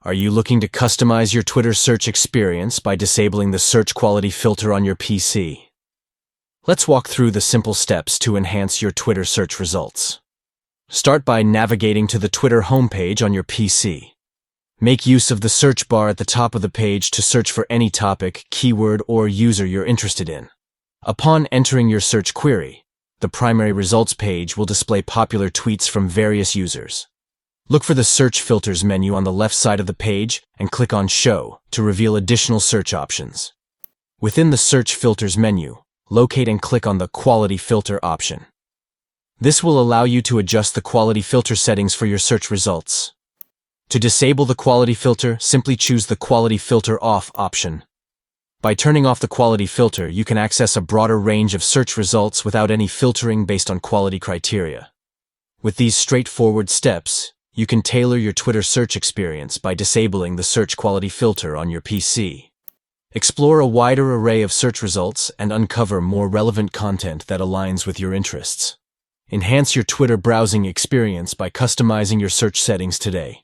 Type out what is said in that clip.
Are you looking to customize your Twitter search experience by disabling the search quality filter on your PC? Let's walk through the simple steps to enhance your Twitter search results. Start by navigating to the Twitter homepage on your PC. Make use of the search bar at the top of the page to search for any topic, keyword, or user you're interested in. Upon entering your search query, the primary results page will display popular tweets from various users. Look for the Search Filters menu on the left side of the page and click on Show to reveal additional search options. Within the Search Filters menu, locate and click on the Quality Filter option. This will allow you to adjust the quality filter settings for your search results. To disable the quality filter, simply choose the Quality Filter Off option. By turning off the quality filter, you can access a broader range of search results without any filtering based on quality criteria. With these straightforward steps, you can tailor your Twitter search experience by disabling the search quality filter on your PC. Explore a wider array of search results and uncover more relevant content that aligns with your interests. Enhance your Twitter browsing experience by customizing your search settings today.